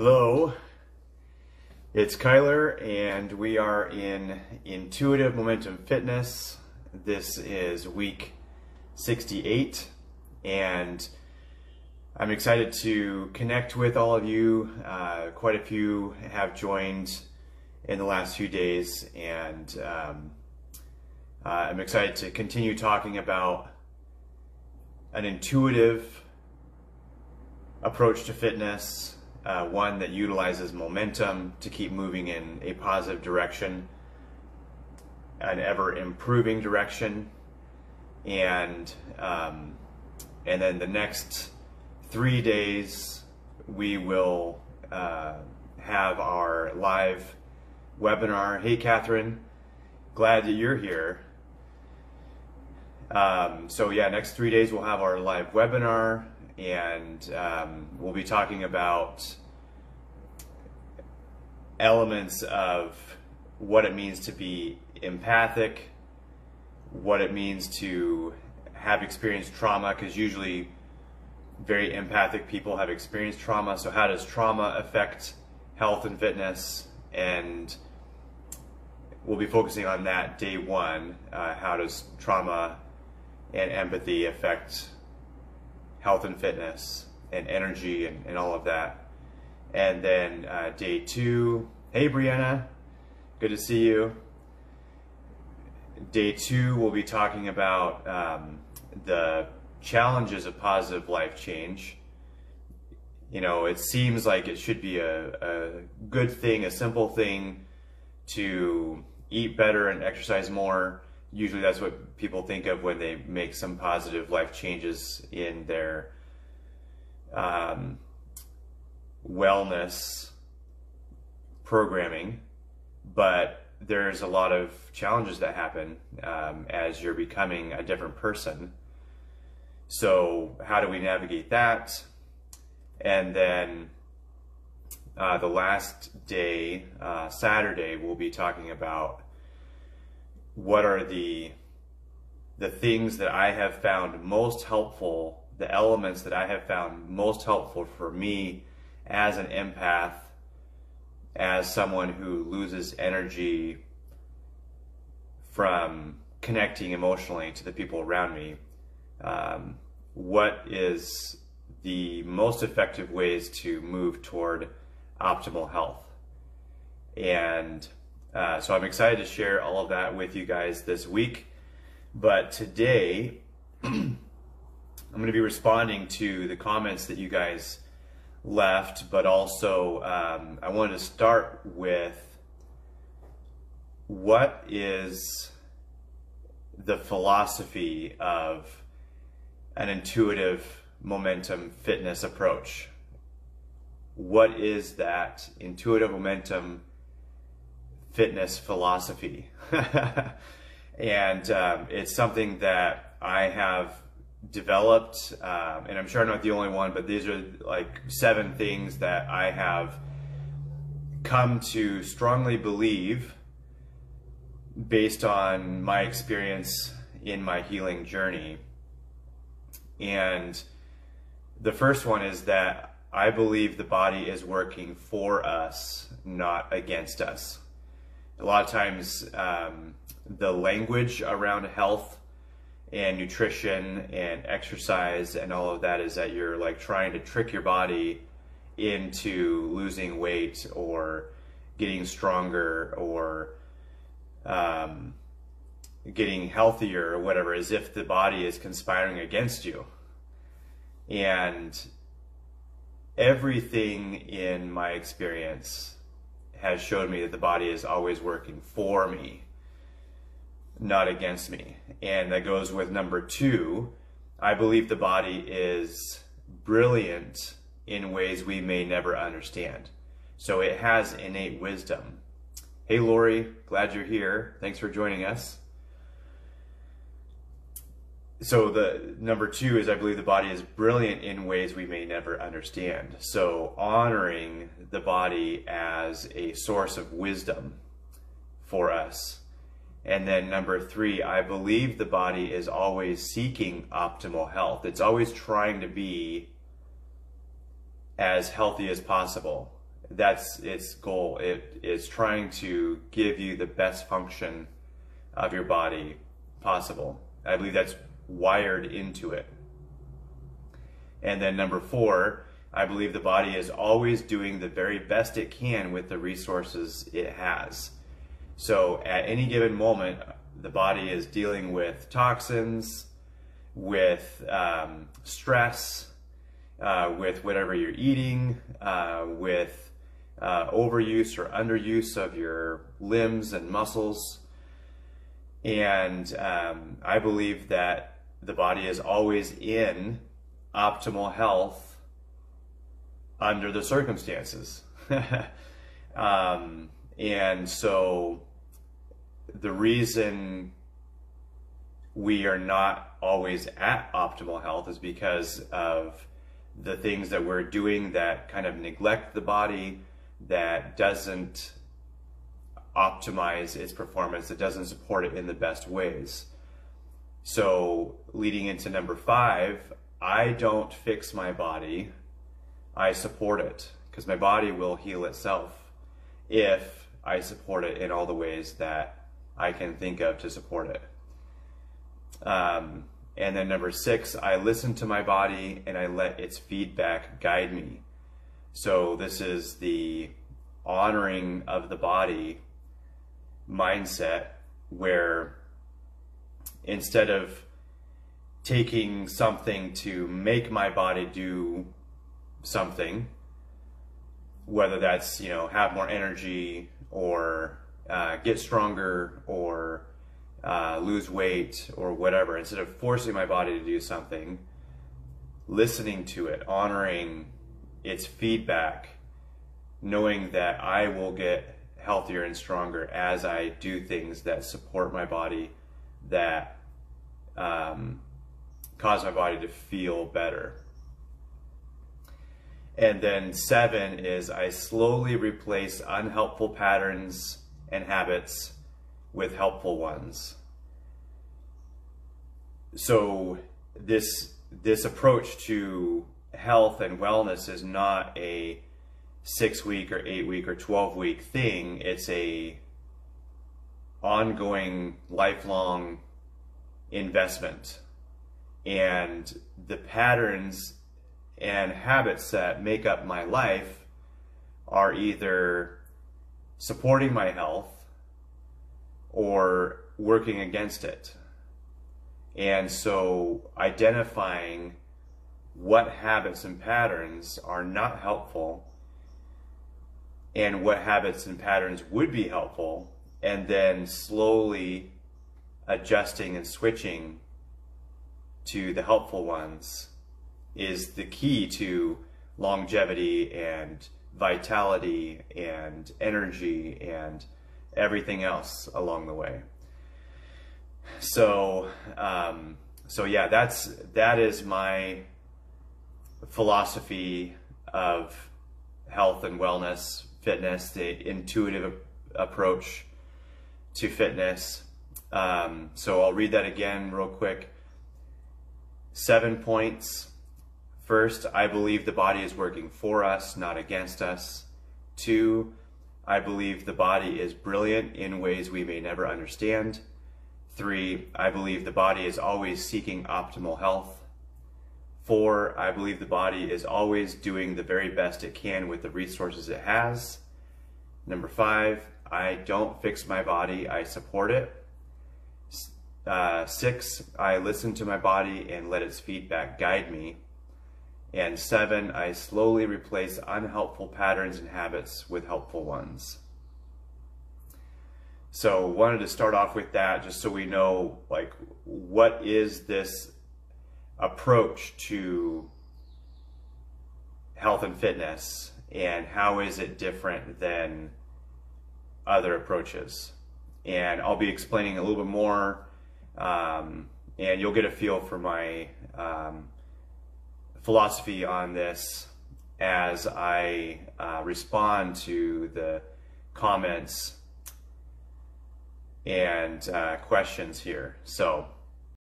Hello, it's Kyler and we are in Intuitive Momentum Fitness. This is week 68 and I'm excited to connect with all of you. Quite a few have joined in the last few days and I'm excited to continue talking about an intuitive approach to fitness. One that utilizes momentum to keep moving in a positive direction, an ever improving direction, and then the next 3 days we will have our live webinar. Hey Catherine, glad that you're here. So yeah, next 3 days we'll have our live webinar. And we'll be talking about elements of what it means to be empathic, what it means to have experienced trauma, because usually very empathic people have experienced trauma. So how does trauma affect health and fitness? And we'll be focusing on that day one. How does trauma and empathy affect health and fitness and energy and all of that. And then day two, hey Brianna, good to see you. Day two, we'll be talking about the challenges of positive life change. You know, it seems like it should be a good thing, a simple thing to eat better and exercise more. Usually that's what people think of when they make some positive life changes in their wellness programming. But there's a lot of challenges that happen as you're becoming a different person. So how do we navigate that? And then the last day, Saturday, we'll be talking about what are the things that I have found most helpful, the elements that I have found most helpful for me as an empath, as someone who loses energy from connecting emotionally to the people around me. What is the most effective ways to move toward optimal health? And so I'm excited to share all of that with you guys this week. But today, I'm going to be responding to the comments that you guys left, but also I wanted to start with what is the philosophy of an intuitive momentum fitness approach? What is that intuitive momentum fitness philosophy? And it's something that I have developed, and I'm sure I'm not the only one, but these are like 7 things that I have come to strongly believe based on my experience in my healing journey. And the first one is that I believe the body is working for us, not against us. A lot of times the language around health and nutrition and exercise and all of that is that you're like trying to trick your body into losing weight or getting stronger or getting healthier or whatever, as if the body is conspiring against you. And everything in my experience has showed me that the body is always working for me, not against me. And that goes with number 2. I believe the body is brilliant in ways we may never understand. So it has innate wisdom. Hey Lori, glad you're here. Thanks for joining us. So the number 2 is I believe the body is brilliant in ways we may never understand. So honoring the body as a source of wisdom for us. And then number 3, I believe the body is always seeking optimal health. It's always trying to be as healthy as possible. That's its goal. It is trying to give you the best function of your body possible. I believe that's wired into it. And then number 4, I believe the body is always doing the very best it can with the resources it has. So at any given moment, the body is dealing with toxins, with stress, with whatever you're eating, with overuse or underuse of your limbs and muscles. And I believe that the body is always in optimal health under the circumstances. And so the reason we are not always at optimal health is because of the things that we're doing that kind of neglect the body, that doesn't optimize its performance, that doesn't support it in the best ways. So leading into number 5, I don't fix my body, I support it, because my body will heal itself if I support it in all the ways that I can think of to support it. And then number 6, I listen to my body and I let its feedback guide me. So this is the honoring of the body mindset, where instead of taking something to make my body do something, whether that's, have more energy or get stronger or lose weight or whatever, instead of forcing my body to do something, listening to it, honoring its feedback, knowing that I will get healthier and stronger as I do things that support my body, that cause my body to feel better. And then 7 is I slowly replace unhelpful patterns and habits with helpful ones. So this approach to health and wellness is not a 6-week or 8-week or 12-week thing. It's a ongoing, lifelong investment. And the patterns and habits that make up my life are either supporting my health or working against it. And so identifying what habits and patterns are not helpful and what habits and patterns would be helpful, and then slowly adjusting and switching to the helpful ones, is the key to longevity and vitality and energy and everything else along the way. So yeah, that is my philosophy of health and wellness, fitness, the intuitive approach to fitness. So I'll read that again real quick. 7 points. First, I believe the body is working for us, not against us. 2, I believe the body is brilliant in ways we may never understand. 3, I believe the body is always seeking optimal health. 4, I believe the body is always doing the very best it can with the resources it has. Number 5, I don't fix my body, I support it. 6, I listen to my body and let its feedback guide me. And 7, I slowly replace unhelpful patterns and habits with helpful ones. So wanted to start off with that, just so we know, like, what is this approach to health and fitness, and how is it different than other approaches? And I'll be explaining a little bit more, and you'll get a feel for my philosophy on this as I respond to the comments and questions here. So